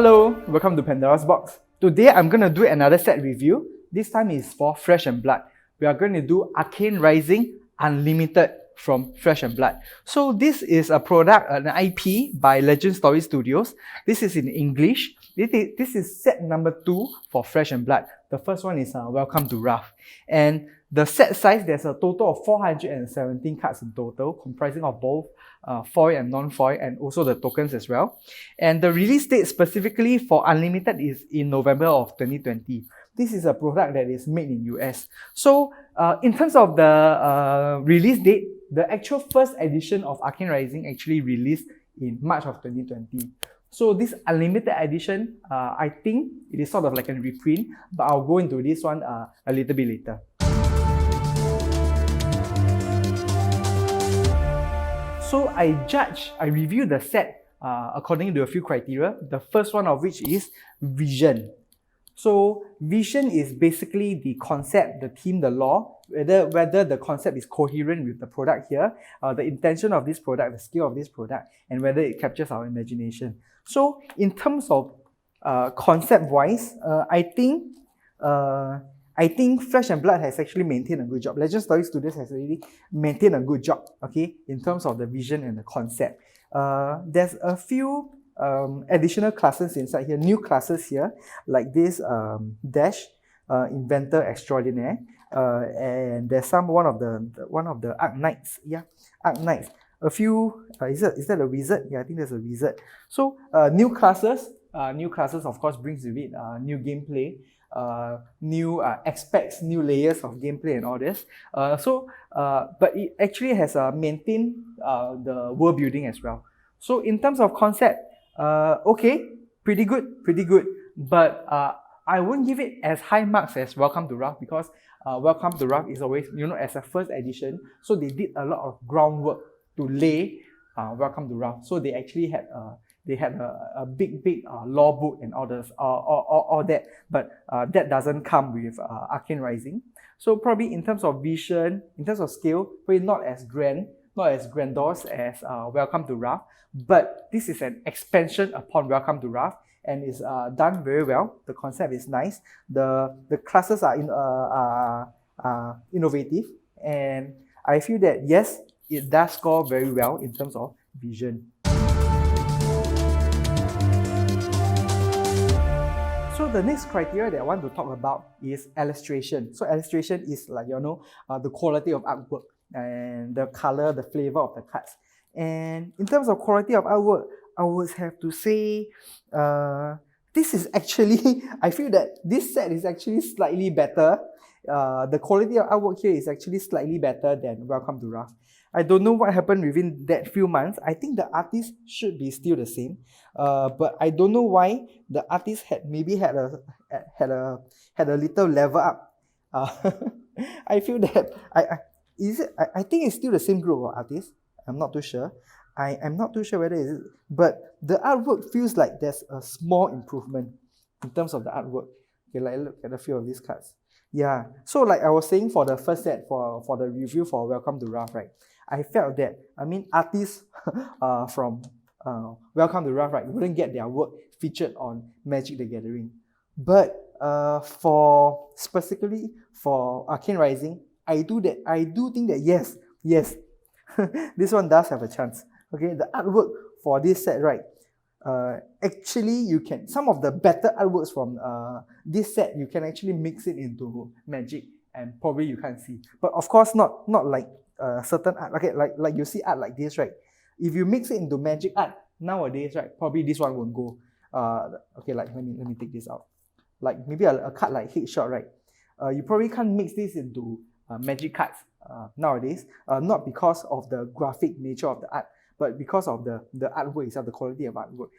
Hello, welcome to Pandora's Box. Today I'm going to do another set review. This time is for Flesh and Blood. We are going to do Arcane Rising Unlimited from Flesh and Blood. So this is a product, an IP by Legend Story Studios. This is in English. This is set number 2 for Flesh and Blood. The first one is Welcome to Wrath. And the set size, there's a total of 417 cards in total, comprising of both foil and non-foil, and also the tokens as well. And the release date specifically for Unlimited is in November of 2020. This is a product that is made in US. So in terms of the release date, the actual first edition of Arcane Rising actually released in March of 2020. So this Unlimited edition, I think it is sort of like a reprint, but I'll go into this one a little bit later. So I review the set according to a few criteria. The first one of which is vision. So vision is basically the concept, the theme, the lore, whether the concept is coherent with the product here, the intention of this product, the skill of this product, and whether it captures our imagination. So in terms of concept-wise, I think Flesh and Blood has actually maintained a good job. Legend Story Studios has really maintained a good job, okay, in terms of the vision and the concept. There's a few additional classes inside here, new classes here, like this Dash, Inventor Extraordinaire, and there's one of the Arc Knights, yeah, Arc Knights. A few, is that a wizard? Yeah, I think there's a wizard. So new classes of course brings with it new gameplay, new aspects, new layers of gameplay and all this. But it actually has maintained the world building as well. So in terms of concept, okay, pretty good. But I won't give it as high marks as Welcome to Wrath, because Welcome to Wrath is always, as a first edition, so they did a lot of groundwork to lay Welcome to Wrath. So they actually had a big lore book and all that, but that doesn't come with Arcane Rising. So probably in terms of vision, in terms of scale, probably not as grandiose as Welcome to Wrath, but this is an expansion upon Welcome to Wrath, and is done very well. The concept is nice. The classes are innovative, and I feel that yes, it does score very well in terms of vision. So the next criteria that I want to talk about is illustration. So illustration is like, the quality of artwork and the color, the flavor of the cards. And in terms of quality of artwork, I would have to say, this is actually, I feel that this set is actually slightly better. The quality of artwork here is actually slightly better than Welcome to Wrath. I don't know what happened within that few months. I think the artist should be still the same, but I don't know why the artist had a little level up. I feel that I think it's still the same group of artists. I'm not too sure. I'm not too sure whether it is, but the artwork feels like there's a small improvement in terms of the artwork. Okay, like look at a few of these cards. Yeah, so like I was saying for the first set, for the review for Welcome to Wrath, right? I felt that, artists from Welcome to Wrath, right, wouldn't get their work featured on Magic the Gathering. But specifically for Arcane Rising, I do think that yes, this one does have a chance. Okay, the artwork for this set, right? Actually, some of the better artworks from this set, you can actually mix it into Magic, and probably you can't see. But of course, not like certain art. Okay, like you see art like this, right? If you mix it into Magic art nowadays, right, probably this one won't go. Okay, like let me take this out. Like maybe a card like Headshot, right? You probably can't mix this into Magic cards nowadays. Not because of the graphic nature of the art, but because of the artwork itself, the quality of artwork.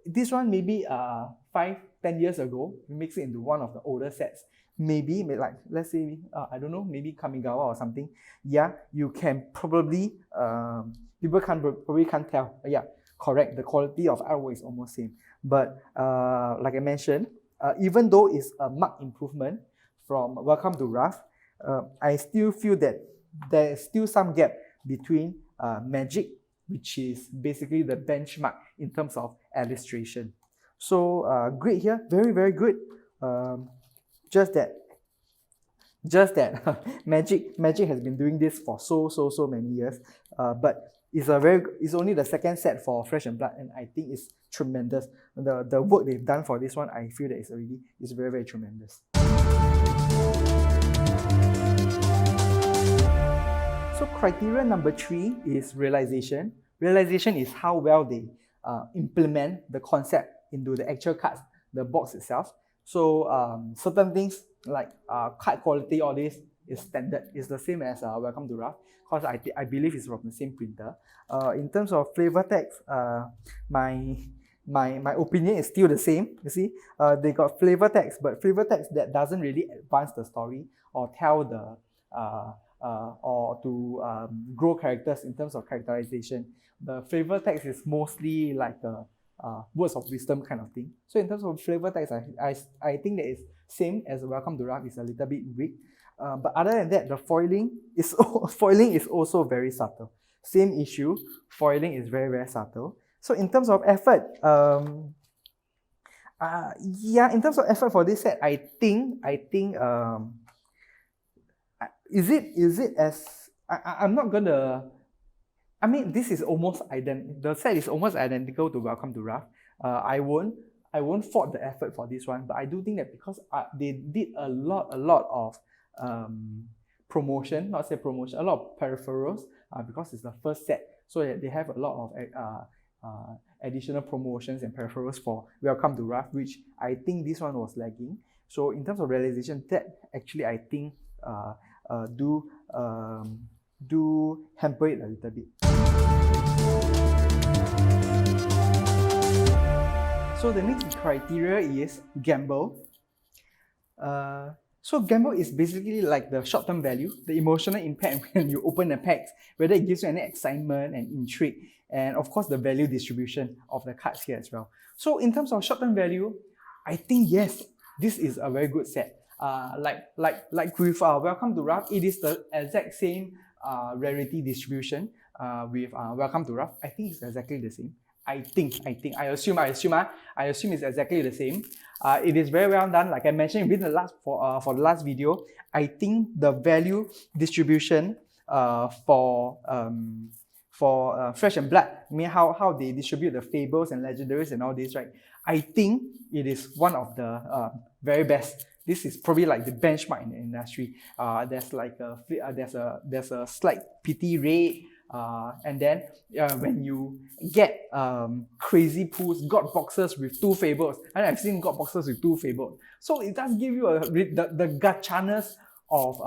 This one maybe 5-10 years ago, we mix it into one of the older sets. Maybe like, let's say, I don't know, maybe Kamigawa or something. Yeah, you can probably, people probably can't tell. Yeah, correct, the quality of artwork is almost same. But like I mentioned, even though it's a marked improvement from Welcome to Wrath, I still feel that there is still some gap between Magic, which is basically the benchmark in terms of illustration. So great here, very, very good. Just that Magic has been doing this for so many years. But it's only the second set for Flesh and Blood, and I think it's tremendous. The work they've done for this one, I feel that it's very, very tremendous. So criteria number 3 is realization. Realization is how well they implement the concept into the actual cards, the box itself. So certain things like card quality, all this is standard. It's the same as Welcome to Wrath, because I believe it's from the same printer. In terms of flavor text, my opinion is still the same. You see, they got flavor text, but flavor text that doesn't really advance the story or tell the or to grow characters in terms of characterization. The flavor text is mostly like a words of wisdom kind of thing. So in terms of flavor text, I think that it's same as Welcome to Wrath, is a little bit weak. But other than that, the foiling is also very subtle. Same issue, foiling is very, very subtle. So in terms of effort, in terms of effort for this set, I think is it as I'm not gonna. I mean, this is almost identical. The set is almost identical to Welcome to Wrath. I won't fault the effort for this one, but I do think that because they did a lot of promotion, not say promotion, a lot of peripherals, because it's the first set, so they have a lot of additional promotions and peripherals for Welcome to Wrath, which I think this one was lagging. So in terms of realization, that actually I think do hamper it a little bit. So the next criteria is gamble. So gamble is basically like the short-term value, the emotional impact when you open the packs, whether it gives you any excitement and intrigue, and of course the value distribution of the cards here as well. So in terms of short-term value, I think yes, this is a very good set. Like with Welcome to Wrath, it is the exact same rarity distribution with Welcome to Wrath. I think it's exactly the same. I assume it's exactly the same. It is very well done. Like I mentioned within the last for the last video, I think the value distribution for Flesh and Blood, I mean how they distribute the fables and legendaries and all this, right? I think it is one of the very best. This is probably like the benchmark in the industry. There's like there's a slight PT rate. And then when you get crazy pools, God boxes with 2 fables, and I've seen God boxes with 2 fables. So it does give you the gachaness of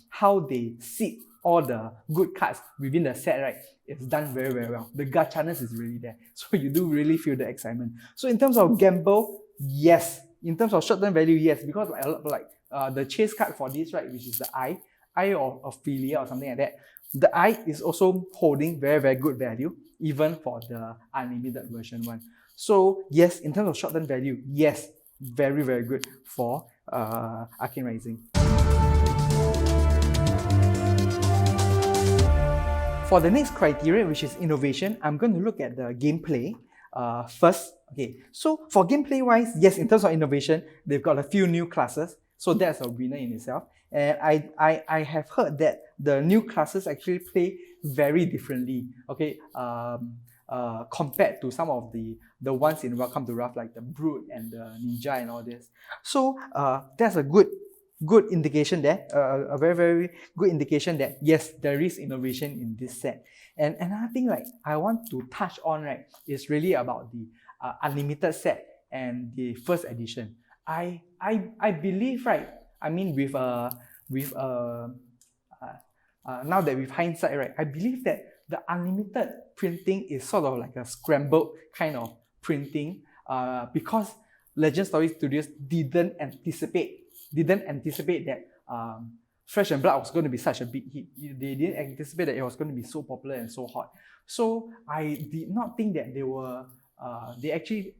how they seed all the good cards within the set, right? It's done very, very well. The gachaness is really there. So you do really feel the excitement. So in terms of gamble, yes. In terms of short-term value, yes. Because like the chase card for this, right, which is the Eye of Ophelia or something like that, the Eye is also holding very, very good value, even for the unlimited version one. So yes, in terms of short-term value, yes, very, very good for Arcane Rising. For the next criteria, which is innovation, I'm going to look at the gameplay first. Okay, so for gameplay-wise, yes, in terms of innovation, they've got a few new classes, so that's a winner in itself. And I have heard that the new classes actually play very differently, okay, compared to some of the ones in Welcome to Wrath, like the Brute and the Ninja and all this. So that's a good indication there, a very, very good indication that yes, there is innovation in this set. And another thing like I want to touch on, right, is really about the unlimited set and the first edition. I believe, right, I mean now that with hindsight, right, I believe that the unlimited printing is sort of like a scrambled kind of printing because Legend Story Studios didn't anticipate that Flesh and Blood was going to be such a big hit. They didn't anticipate that it was going to be so popular and so hot. So I did not think that they actually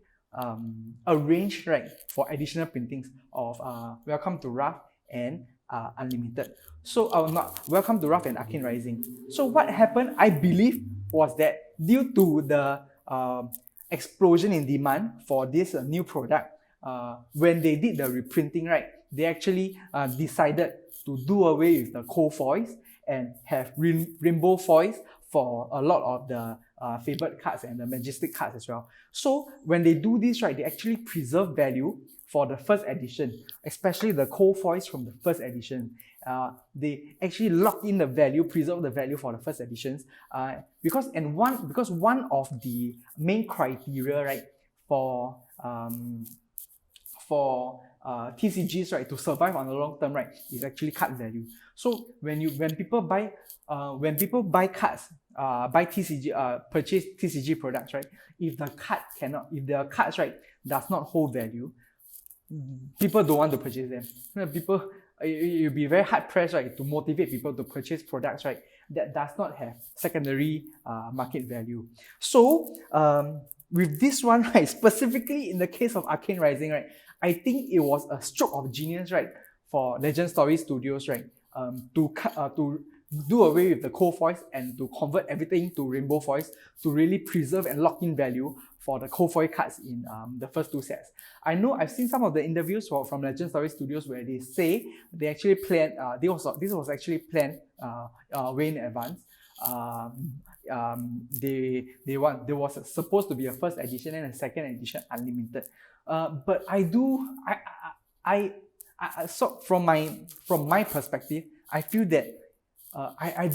arranged, right, for additional printings of Welcome to Wrath and Unlimited. So not Welcome to Wrath and Arcane Rising. So what happened, I believe, was that due to the explosion in demand for this new product. When they did the reprinting, right, they actually decided to do away with the cold foils and have rainbow foils for a lot of the favored cards and the majestic cards as well. So when they do this, right, they actually preserve value for the first edition, especially the cold foils from the first edition. They actually lock in the value, preserve the value for the first editions, because one of the main criteria, right, for TCGs, right, to survive on the long term, right, is actually card value. So when people buy cards, purchase TCG products, right, if the cards, right, does not hold value, people don't want to purchase them. You'll be very hard pressed, right, to motivate people to purchase products, right, that does not have secondary market value. So with this one, right, specifically in the case of Arcane Rising, right, I think it was a stroke of genius, right, for Legend Story Studios, right, to do away with the cold foils and to convert everything to rainbow foils to really preserve and lock in value for the cold foil cards in the first two sets. I know I've seen some of the interviews from Legend Story Studios where they say they actually planned, this was actually planned way in advance. There was supposed to be a first edition and a second edition unlimited. But so from my perspective, I feel that I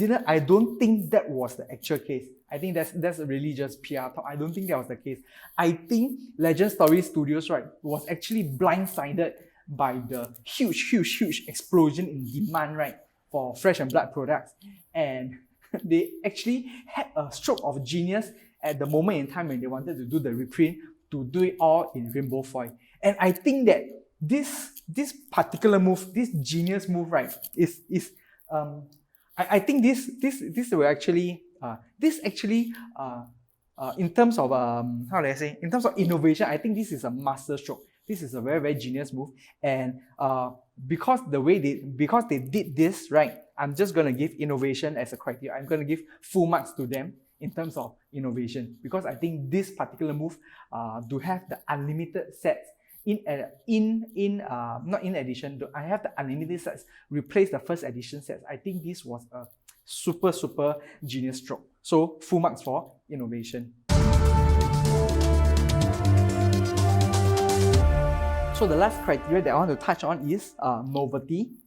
don't think that was the actual case. I think that's really just PR talk. I don't think that was the case. I think Legend Story Studios, right, was actually blindsided by the huge explosion in demand, right, for Flesh and Blood products, and they actually had a stroke of genius at the moment in time when they wanted to do the reprint, to do it all in rainbow foil. And I think that this particular move, this genius move, right, I think this will actually in terms of how do I say, in terms of innovation, I think this is a master stroke. This is a very genius move, and because they did this, right, I'm just gonna give innovation as a criteria. I'm gonna give full marks to them in terms of innovation, because I think this particular move to have the unlimited sets not in addition, I have the unlimited sets replace the first edition sets. I think this was a super genius stroke. So full marks for innovation. So the last criteria that I want to touch on is novelty.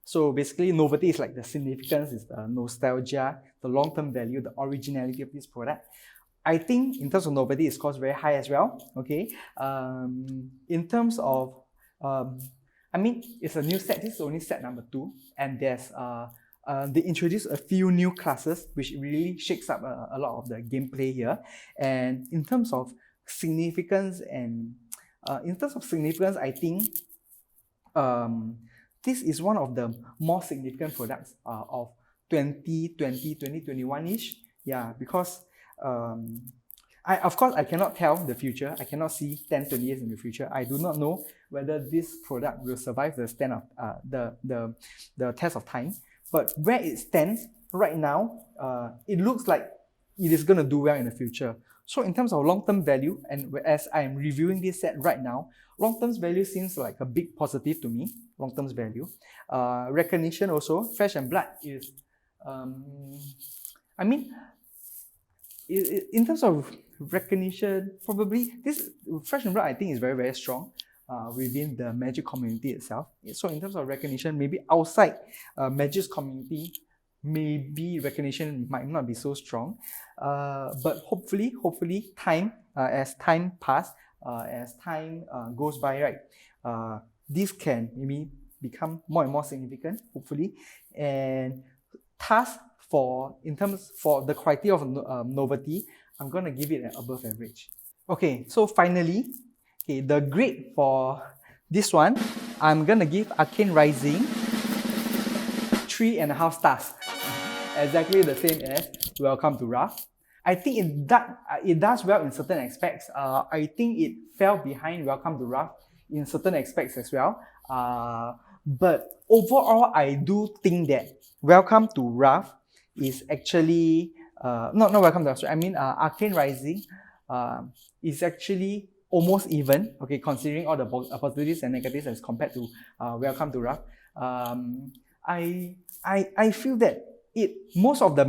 So basically, novelty is like the significance, is the nostalgia, the long-term value, the originality of this product. I think in terms of novelty, it scores very high as well. Okay. In terms of, it's a new set. This is only set number 2, and there's they introduced a few new classes, which really shakes up a lot of the gameplay here. And in terms of significance, I think this is one of the more significant products of 2021-ish. Yeah, because of course, I cannot tell the future. I cannot see 10, 20 years in the future. I do not know whether this product will survive the test of time. But where it stands right now, it looks like it is going to do well in the future. So in terms of long-term value, and as I am reviewing this set right now, long-term value seems like a big positive to me. Long-term value. Recognition also. Flesh and Blood is, in terms of recognition, probably this Flesh and Blood I think is very strong within the Magic community itself. So in terms of recognition, maybe outside Magic's community, maybe recognition might not be so strong. But hopefully time, as time passes, as time goes by, right, this can maybe become more and more significant, hopefully. And thus, for the criteria of novelty, I'm going to give it an above average. Okay, so finally, the grade for this one, I'm going to give Arcane Rising 3.5 stars. Exactly the same as Welcome to Wrath. I think it does well in certain aspects. I think it fell behind Welcome to Wrath in certain aspects as well. But overall, I do think that Welcome to Wrath is actually not Welcome to Wrath. Arcane Rising is actually almost even, okay, considering all the positives and negatives as compared to Welcome to Wrath. I feel that most of the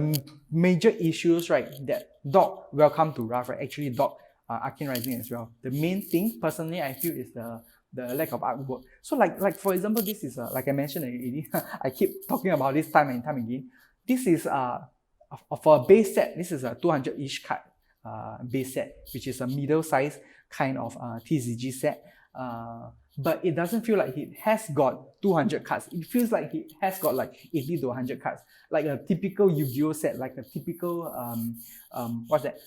major issues, right, that dog Welcome to Wrath, right, actually dog Arcane Rising as well. The main thing, personally, I feel is the lack of artwork. So like for example, this is like I mentioned already, I keep talking about this time and time again. This is for a base set, this is a 200-ish card base set, which is a middle size kind of TCG set. But it doesn't feel like it has got 200 cards. It feels like it has got like 80 to 100 cards, like a typical Yu-Gi-Oh set, like a typical what's that?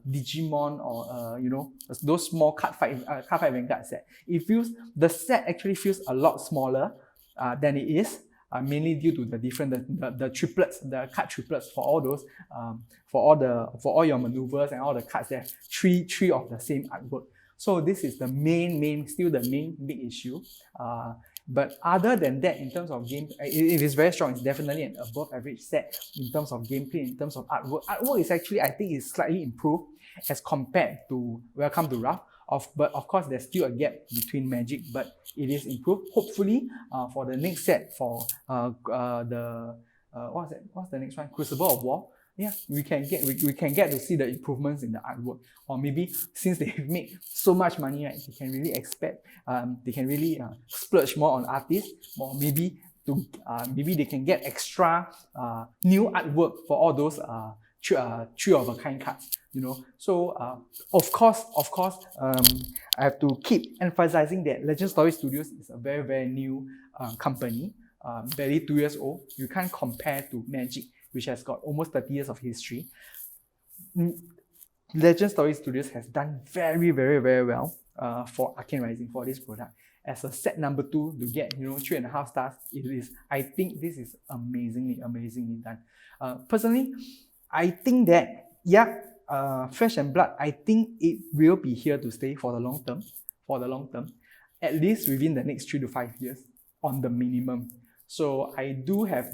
Digimon or you know, those small card fight Vanguard set. The set actually feels a lot smaller than it is. Mainly due to the different the triplets, the card triplets for all those for all your maneuvers and all the cards there, three of the same artwork. So this is the still the main big issue. But other than that, in terms of game, it is very strong. It's definitely an above average set in terms of gameplay, in terms of artwork. Artwork is actually, I think, is slightly improved as compared to Welcome to Wrath. But of course, there's still a gap between Magic, but it is improved. Hopefully, for the next set, for what's the next one? Crucible of War. Yeah, we can get to see the improvements in the artwork, or maybe since they've made so much money, right, they can really splurge more on artists, or maybe they can get extra new artwork for all those three of a kind cards, you know. So of course, I have to keep emphasizing that Legend Story Studios is a very, very new company, barely 2 years old. You can't compare to Magic, which has got almost 30 years of history. Legend Story Studios has done very, very, very well for Arcane Rising, for this product. As a set number 2 to get, you know, 3.5 stars, I think this is amazingly done. Personally, I think that, yeah, Flesh and Blood, I think it will be here to stay for the long term, at least within the next 3 to 5 years on the minimum. So I do have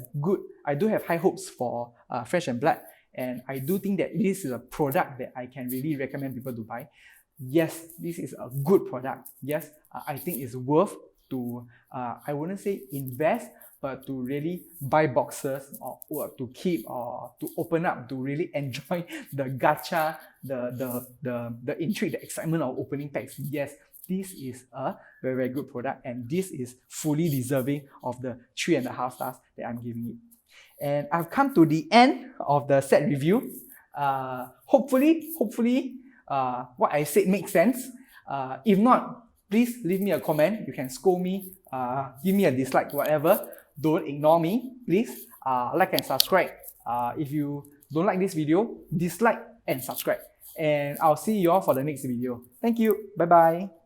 high hopes for Flesh and Blood, and I do think that this is a product that I can really recommend people to buy. Yes, this is a good product. Yes, I think it's worth to, I wouldn't say invest, but to really buy boxes or to keep or to open up, to really enjoy the gacha, the intrigue, the excitement of opening packs. Yes, this is a very, very good product, and this is fully deserving of the 3.5 stars that I'm giving it. And I've come to the end of the set review. Hopefully, what I said makes sense. If not, please leave me a comment. You can scold me, give me a dislike, whatever. Don't ignore me, please. Like and subscribe. If you don't like this video, dislike and subscribe. And I'll see you all for the next video. Thank you. Bye-bye.